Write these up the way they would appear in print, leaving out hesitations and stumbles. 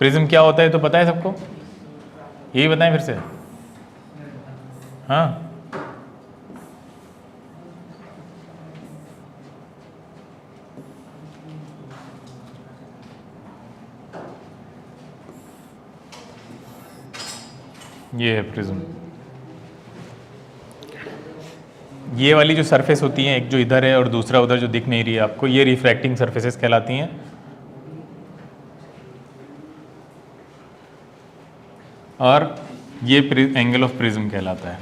Prism क्या होता है तो पता है सबको, यही बताएं फिर से? हाँ, ये है प्रिज्म। ये वाली जो सरफेस होती है, एक जो इधर है और दूसरा उधर जो दिख नहीं रही है आपको, ये रिफ्रैक्टिंग सरफेसेस कहलाती हैं। और ये एंगल ऑफ प्रिज्म कहलाता है।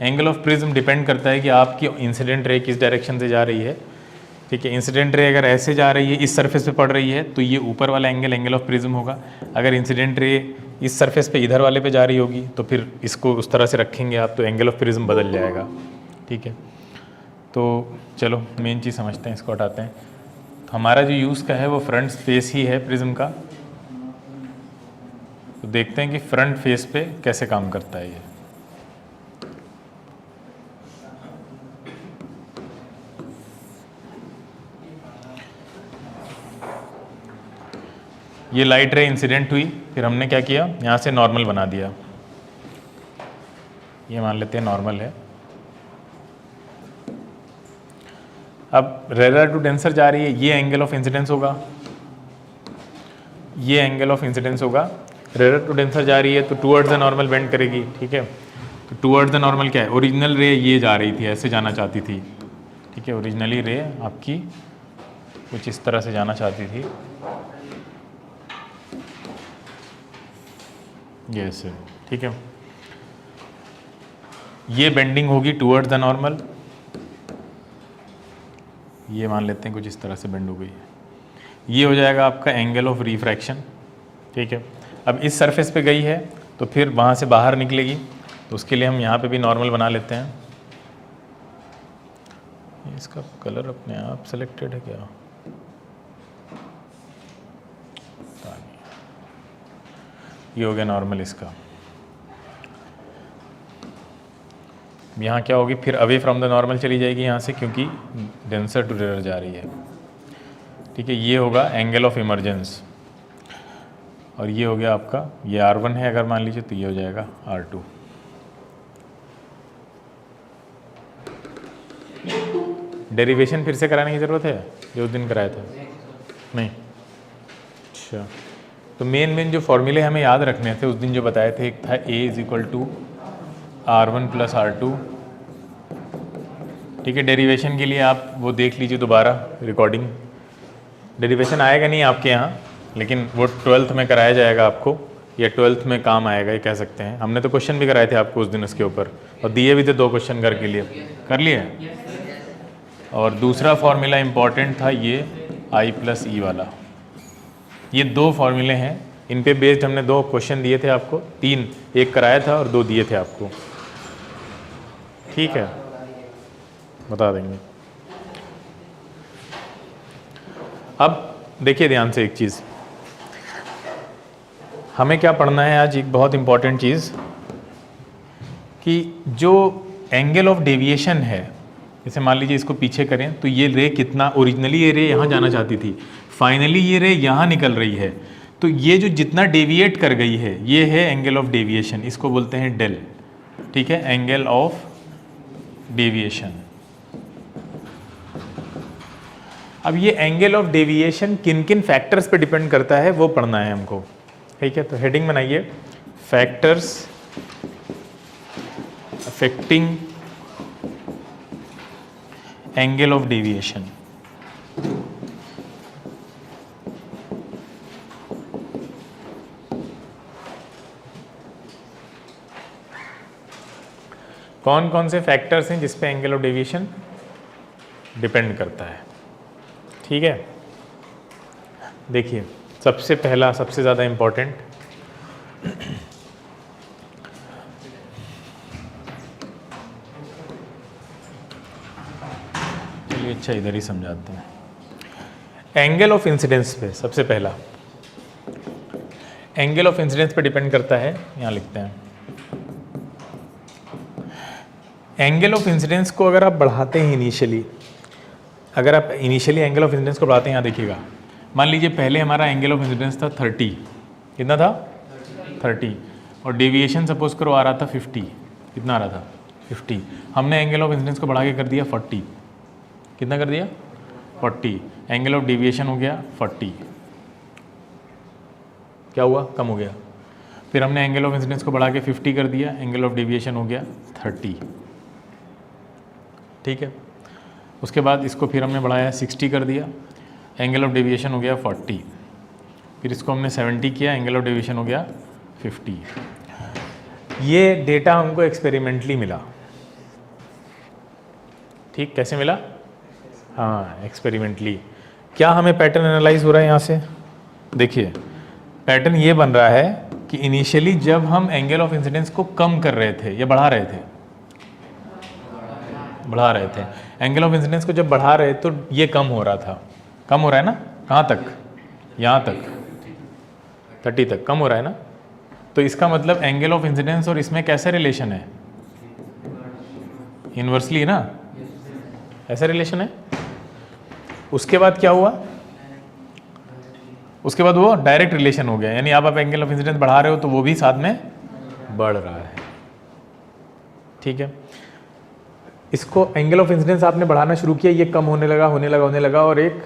एंगल ऑफ प्रिज्म डिपेंड करता है कि आपकी इंसिडेंट रे किस डायरेक्शन से जा रही है। ठीक है, इंसिडेंट रे अगर ऐसे जा रही है, इस सरफेस पे पड़ रही है, तो ये ऊपर वाला एंगल एंगल ऑफ प्रिज्म होगा। अगर इंसिडेंट रे इस सरफेस पे इधर वाले पे जा रही होगी तो फिर इसको उस तरह से रखेंगे आप, तो एंगल ऑफ प्रिज्म बदल जाएगा। ठीक है, तो चलो मेन चीज़ समझते हैं, इसको हटाते हैं। तो हमारा जो यूज़ का है वो फ्रंट फेस ही है प्रिज्म का। तो देखते हैं कि फ्रंट फेस पे कैसे काम करता है ये लाइट रे इंसिडेंट हुई, फिर हमने क्या किया, यहाँ से नॉर्मल बना दिया। ये मान लेते हैं नॉर्मल है। अब रेयर टू डेंसर जा रही है, ये एंगल ऑफ इंसिडेंस होगा, ये एंगल ऑफ इंसिडेंस होगा। रेयर टू डेंसर जा रही है तो टूवर्ड्स द नॉर्मल बेंड करेगी। ठीक है, तो टूवर्ड्स द नॉर्मल क्या है, ओरिजिनल रे ये जा रही थी, ऐसे जाना चाहती थी। ठीक है, ओरिजिनली रे आपकी कुछ इस तरह से जाना चाहती थी, ये ऐसे। ठीक है, ये बेंडिंग होगी टूवर्ड्स द नॉर्मल, ये मान लेते हैं कुछ इस तरह से बेंड हो गई। ये हो जाएगा आपका एंगल ऑफ रिफ्रैक्शन। ठीक है, अब इस सरफेस पे गई है तो फिर वहाँ से बाहर निकलेगी, तो उसके लिए हम यहाँ पे भी नॉर्मल बना लेते हैं। इसका कलर अपने आप सेलेक्टेड है क्या? ये हो गया नॉर्मल इसका। यहाँ क्या होगी, फिर अवे फ्रॉम द नॉर्मल चली जाएगी यहाँ से, क्योंकि डेंसर टू रेयर जा रही है। ठीक है, ये होगा एंगल ऑफ इमर्जेंस। और ये हो गया आपका, ये R1 है अगर मान लीजिए, तो ये हो जाएगा R2। डेरिवेशन फिर से कराने की ज़रूरत है जो उस दिन कराया था? नहीं। अच्छा, तो मेन जो फॉर्मूले हमें याद रखने थे उस दिन जो बताए थे, एक था A = R1 + R2। ठीक है, डेरिवेशन के लिए आप वो देख लीजिए दोबारा रिकॉर्डिंग। डेरिवेशन आएगा नहीं आपके यहाँ, लेकिन वो 12th में कराया जाएगा आपको, या 12th में काम आएगा, ये कह सकते हैं। हमने तो क्वेश्चन भी कराए थे आपको उस दिन उसके ऊपर, और दिए भी थे 2 क्वेश्चन घर के लिए, कर लिए। और दूसरा फॉर्मूला इम्पॉर्टेंट था ये I + E वाला। ये 2 फॉर्मूले हैं, इन पे बेस्ड हमने 2 क्वेश्चन दिए थे आपको, 3, एक कराया था और 2 दिए थे आपको। ठीक है, बता देंगे। अब देखिए ध्यान से एक चीज़, हमें क्या पढ़ना है आज, एक बहुत इम्पॉर्टेंट चीज़, कि जो एंगल ऑफ डेविएशन है, जैसे मान लीजिए इसको पीछे करें तो ये रे कितना, ओरिजिनली ये रे यहाँ जाना चाहती थी, फाइनली ये रे यहाँ निकल रही है, तो ये जो जितना डेविएट कर गई है ये है एंगल ऑफ डेविएशन, इसको बोलते हैं डेल। ठीक है, एंगल ऑफ डेविएशन। अब ये एंगल ऑफ डेविएशन किन किन फैक्टर्स पे डिपेंड करता है वो पढ़ना है हमको। ठीक है, तो हेडिंग बनाइए, factors affecting angle of deviation. कौन कौन से फैक्टर्स हैं जिस पे एंगल ऑफ डेविएशन डिपेंड करता है? ठीक है, देखिए सबसे पहला, सबसे ज़्यादा इम्पोर्टेंट, चलिए अच्छा इधर ही समझाते हैं। एंगल ऑफ इंसिडेंस पे सबसे पहला, एंगल ऑफ इंसिडेंस पे डिपेंड करता है, यहाँ लिखते हैं। एंगल ऑफ इंसिडेंस को अगर आप बढ़ाते हैं इनिशियली, अगर आप इनिशियली एंगल ऑफ इंसिडेंस को बढ़ाते हैं, यहाँ देखिएगा, मान लीजिए पहले हमारा एंगल ऑफ इंसिडेंस था 30, कितना था 30, और डेविएशन सपोज करो आ रहा था 50, कितना आ रहा था 50, हमने एंगल ऑफ इंसिडेंस को बढ़ा के कर दिया 40, कितना कर दिया 40, एंगल ऑफ डेविएशन हो गया 40, क्या हुआ कम हो गया। फिर हमने एंगल ऑफ इंसिडेंस को बढ़ा के 50 कर दिया, एंगल ऑफ डेविएशन हो गया 30, ठीक है। उसके बाद इसको फिर हमने बढ़ाया 60 कर दिया, एंगल ऑफ डेविएशन हो गया 40, फिर इसको हमने 70 किया, एंगल ऑफ डेविएशन हो गया 50। ये डेटा हमको एक्सपेरिमेंटली मिला, ठीक, कैसे मिला, हाँ एक्सपेरिमेंटली। क्या हमें पैटर्न एनालाइज हो रहा है यहाँ से, देखिए पैटर्न ये बन रहा है कि इनिशियली जब हम एंगल ऑफ इंसिडेंस को कम कर रहे थे या बढ़ा रहे थे, बढ़ा रहे थे, एंगल ऑफ इंसिडेंस को जब बढ़ा रहे तो ये कम हो रहा था, कम हो रहा है ना, कहाँ तक, यहाँ तक 30 तक कम हो रहा है ना। तो इसका मतलब एंगल ऑफ इंसिडेंस और इसमें कैसा रिलेशन है, इन्वर्सली ना, ऐसा रिलेशन है। उसके बाद क्या हुआ, उसके बाद वो डायरेक्ट रिलेशन हो गया, यानी आप एंगल ऑफ इंसिडेंस बढ़ा रहे हो तो वो भी साथ में बढ़ रहा है, ठीक है। इसको एंगल ऑफ इंसिडेंस आपने बढ़ाना शुरू किया, ये कम होने लगा होने लगा होने लगा, और एक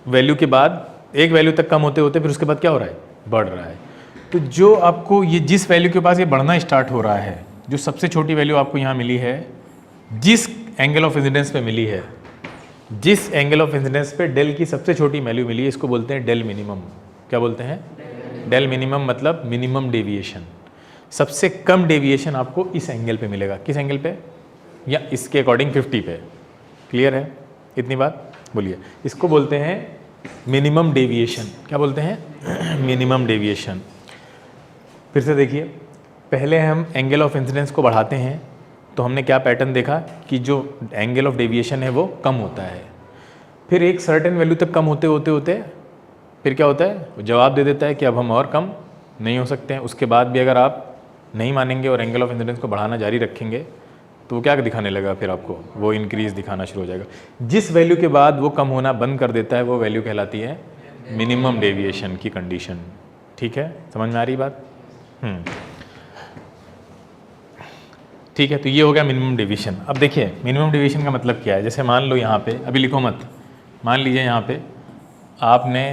वैल्यू के बाद, एक वैल्यू तक कम होते होते फिर उसके बाद क्या हो रहा है, बढ़ रहा है। तो जो आपको ये जिस वैल्यू के पास ये बढ़ना स्टार्ट हो रहा है, जो सबसे छोटी वैल्यू आपको यहाँ मिली है, जिस एंगल ऑफ इंसिडेंस पे मिली है, जिस एंगल ऑफ इंसिडेंस पे डेल की सबसे छोटी वैल्यू मिली है, इसको बोलते हैं डेल मिनिमम। क्या बोलते हैं, डेल मिनिमम, मतलब मिनिमम डेविएशन। सबसे कम डेविएशन आपको इस एंगल पे मिलेगा, किस एंगल पे, या इसके अकॉर्डिंग 50 पे। क्लियर है इतनी बात, बोलिए। इसको बोलते हैं मिनिमम डेविएशन। क्या बोलते हैं, मिनिमम डेविएशन। फिर से देखिए, पहले हम एंगल ऑफ इंसिडेंस को बढ़ाते हैं तो हमने क्या पैटर्न देखा कि जो एंगल ऑफ डेविएशन है वो कम होता है, फिर एक सर्टेन वैल्यू तक कम होते होते होते फिर क्या होता है, वो जवाब दे देता है कि अब हम और कम नहीं हो सकते हैं। उसके बाद भी अगर आप नहीं मानेंगे और एंगल ऑफ इंसिडेंस को बढ़ाना जारी रखेंगे तो वो क्या दिखाने लगा, फिर आपको वो इंक्रीज दिखाना शुरू हो जाएगा। जिस वैल्यू के बाद वो कम होना बंद कर देता है वो वैल्यू कहलाती है मिनिमम डेविएशन की कंडीशन। ठीक है, समझ में आ रही बात? ठीक है, तो ये हो गया मिनिमम डेविएशन। अब देखिए मिनिमम डेविएशन का मतलब क्या है। जैसे मान लो यहाँ पे, अभी लिखो मत, मान लीजिए यहाँ पे आपने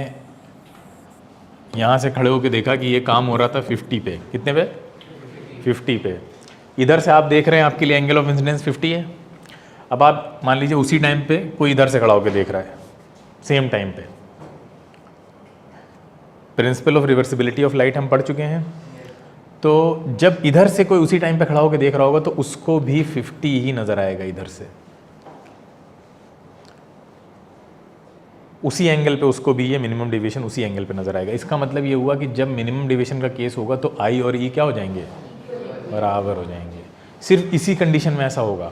यहाँ से खड़े होकर देखा कि ये काम हो रहा था 50 पे, कितने पे, 50 पे। इधर से आप देख रहे हैं आपके लिए एंगल ऑफ इंसिडेंस 50 है। अब आप मान लीजिए उसी टाइम पे कोई इधर से खड़ा होकर देख रहा है, सेम टाइम पे। Principle of reversibility of light हम पढ़ चुके हैं। तो जब इधर से कोई उसी टाइम पे खड़ा होकर देख रहा होगा तो उसको भी 50 ही नजर आएगा इधर से, उसी एंगल पे उसको भी ये मिनिमम डेविएशन उसी एंगल पे नजर आएगा। इसका मतलब ये हुआ कि जब मिनिमम डेविएशन का केस होगा तो आई और ई क्या हो जाएंगे, बराबर हो जाएंगे। सिर्फ इसी कंडीशन में ऐसा होगा,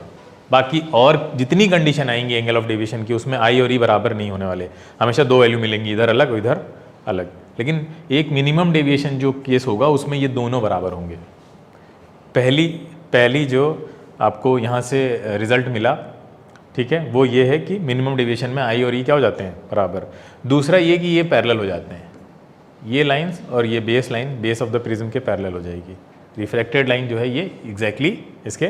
बाकी और जितनी कंडीशन आएंगी एंगल ऑफ डेविएशन की उसमें आई और ई बराबर नहीं होने वाले। हमेशा दो वैल्यू मिलेंगी, इधर अलग और इधर अलग। लेकिन एक मिनिमम डेविएशन जो केस होगा उसमें ये दोनों बराबर होंगे। पहली जो आपको यहाँ से रिजल्ट मिला, ठीक है, वो ये है कि मिनिमम डेविएशन में आई और ई क्या हो जाते हैं, बराबर। दूसरा ये कि ये पैरेलल हो जाते हैं, ये लाइंस और ये base line base of the prism के पैरेलल हो जाएगी। रिफ्लेक्टेड लाइन जो है ये एग्जैक्टली इसके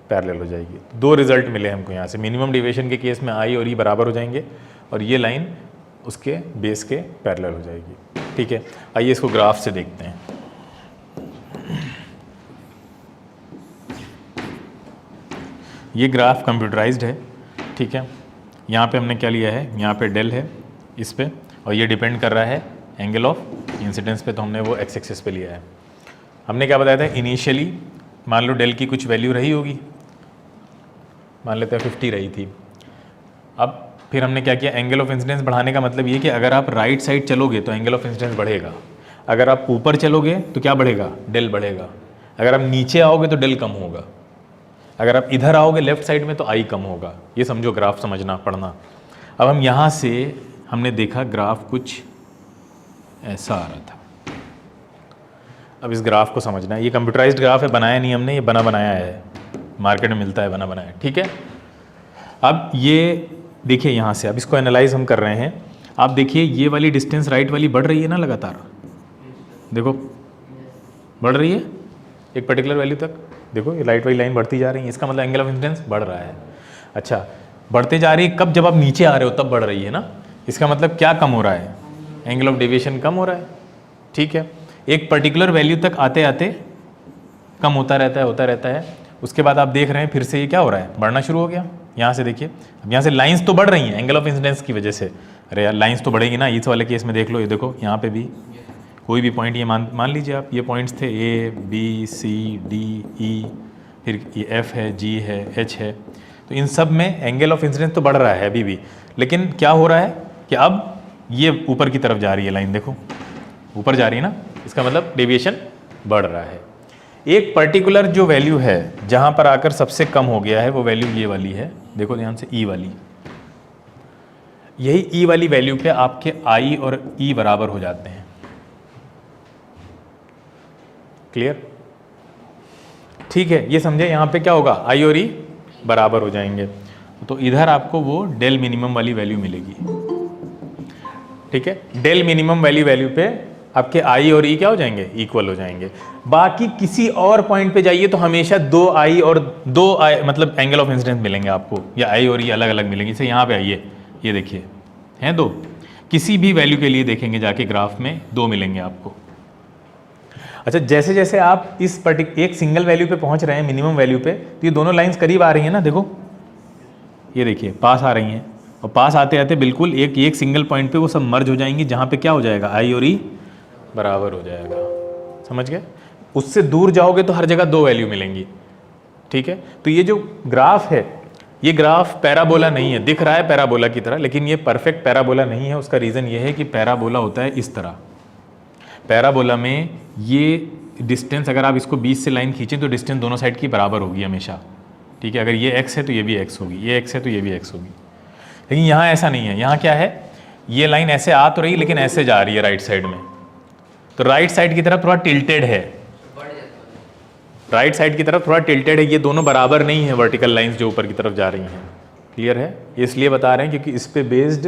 पैरेलल हो जाएगी। दो रिजल्ट मिले हमको यहाँ से। मिनिमम डेविएशन के केस में आई और ई बराबर हो जाएंगे और ये लाइन उसके बेस के पैरेलल हो जाएगी। ठीक है, आइए इसको ग्राफ से देखते हैं। ये ग्राफ कंप्यूटराइज्ड है, ठीक है। यहाँ पे हमने क्या लिया है, यहाँ पे डेल है इस पे, और ये डिपेंड कर रहा है एंगल ऑफ इंसिडेंस पे, तो हमने वो एक्स एक्सिस पे लिया है। हमने क्या बताया था, इनिशियली मान लो डेल की कुछ वैल्यू रही होगी, मान लेते हैं 50 रही थी। अब फिर हमने क्या किया, एंगल ऑफ इंसिडेंस बढ़ाने का मतलब ये कि अगर आप राइट साइड चलोगे तो एंगल ऑफ इंसिडेंस बढ़ेगा, अगर आप ऊपर चलोगे तो क्या बढ़ेगा, डेल बढ़ेगा, अगर आप नीचे आओगे तो डेल कम होगा, अगर आप इधर आओगे लेफ्ट साइड में तो आई कम होगा। ये समझो, ग्राफ समझना, पढ़ना। अब हम यहाँ से हमने देखा ग्राफ कुछ ऐसा आ रहा था। अब इस ग्राफ को समझना है, ये कंप्यूटराइज्ड ग्राफ है, बनाया नहीं हमने, ये बना बनाया है, मार्केट में मिलता है बना बनाया, ठीक है। अब ये देखिए यहाँ से, अब इसको एनालाइज हम कर रहे हैं। आप देखिए ये वाली डिस्टेंस राइट वाली बढ़ रही है ना लगातार, देखो बढ़ रही है एक पर्टिकुलर वैल्यू तक, देखो ये लाइट वाली लाइन बढ़ती जा रही है, इसका मतलब एंगल ऑफ इंसिडेंस बढ़ रहा है। अच्छा, बढ़ते जा रही है कब, जब आप नीचे आ रहे हो तब बढ़ रही है ना, इसका मतलब क्या कम हो रहा है, एंगल ऑफ डेविएशन कम हो रहा है। ठीक है, एक पर्टिकुलर वैल्यू तक आते आते कम होता रहता है, उसके बाद आप देख रहे हैं फिर से ये क्या हो रहा है, बढ़ना शुरू हो गया। यहाँ से देखिए, अब यहाँ से लाइंस तो बढ़ रही हैं एंगल ऑफ इंसिडेंस की वजह से। अरे यार लाइंस तो बढ़ेगी ना, इस वाले केस में देख लो, ये देखो यहाँ पे भी कोई भी पॉइंट, ये मान लीजिए आप, ये पॉइंट्स थे A B C D E, फिर ये F है, G है, H है, तो इन सब में एंगल ऑफ इंसिडेंस तो बढ़ रहा है अभी भी, लेकिन क्या हो रहा है कि अब ये ऊपर की तरफ जा रही है लाइन, देखो ऊपर जा रही है ना, इसका मतलब डेविएशन बढ़ रहा है। एक पर्टिकुलर जो वैल्यू है जहाँ पर आकर सबसे कम हो गया है वो वैल्यू ये वाली है, देखो ध्यान से, E वाली। यही E वाली वैल्यू पे आपके I और E बराबर हो जाते हैं। क्लियर? ठीक है, ये समझे, यहाँ पे क्या होगा, I और E बराबर हो जाएंगे, तो इधर आपको वो डेल मिनिमम वाली वैल्यू मिलेगी। ठीक है, डेल मिनिमम वाली वैल्यू पे आपके I और E क्या हो जाएंगे, इक्वल हो जाएंगे। बाकी किसी और पॉइंट पे जाइए तो हमेशा दो I और दो I मतलब एंगल ऑफ इंसिडेंस मिलेंगे आपको, या I और E अलग अलग मिलेंगे। जैसे यहाँ पे आइए, ये देखिए हैं दो, किसी भी वैल्यू के लिए देखेंगे जाके ग्राफ में दो मिलेंगे आपको। अच्छा, जैसे जैसे आप इस एक सिंगल वैल्यू पे पहुंच रहे हैं, मिनिमम वैल्यू पे, तो ये दोनों लाइंस करीब आ रही हैं ना, देखो ये देखिए पास आ रही हैं, और पास आते आते बिल्कुल एक सिंगल पॉइंट पे वो सब मर्ज हो जाएंगी, जहाँ पे क्या हो जाएगा, I और E बराबर हो जाएगा। समझ गए? उससे दूर जाओगे तो हर जगह दो वैल्यू मिलेंगी। ठीक है, तो ये जो ग्राफ है, ये ग्राफ पैराबोला नहीं है, दिख रहा है पैराबोला की तरह, लेकिन ये परफेक्ट पैराबोला नहीं है। उसका रीज़न ये है कि पैराबोला होता है इस तरह, पैराबोला में ये डिस्टेंस, अगर आप इसको 20 से लाइन खींचें तो डिस्टेंस दोनों साइड की बराबर होगी हमेशा। ठीक है, अगर ये x है तो ये भी x होगी, ये x है तो ये भी x होगी। लेकिन यहाँ ऐसा नहीं है, यहाँ क्या है, ये लाइन ऐसे आ तो रही लेकिन ऐसे जा रही है राइट साइड में, तो राइट साइड की तरफ थोड़ा टिल्टेड है, राइट साइड की तरफ थोड़ा टिल्टेड है, ये दोनों बराबर नहीं है वर्टिकल लाइंस जो ऊपर की तरफ जा रही हैं। क्लियर है? ये इसलिए बता रहे हैं क्योंकि इस पे बेस्ड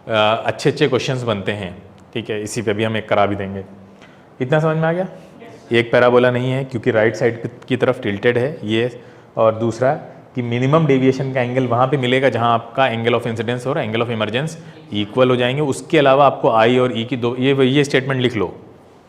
अच्छे अच्छे क्वेश्चंस बनते हैं। ठीक है, इसी पे भी हम एक करा भी देंगे। इतना समझ में आ गया? एक पैराबोला नहीं है क्योंकि राइट साइड की तरफ टिल्टेड है ये, और दूसरा कि मिनिमम डेविएशन का एंगल वहाँ पे मिलेगा जहाँ आपका एंगल ऑफ इंसिडेंस और एंगल ऑफ इमरजेंस इक्वल हो जाएंगे। उसके अलावा आपको I और E की दो, ये स्टेटमेंट लिख लो,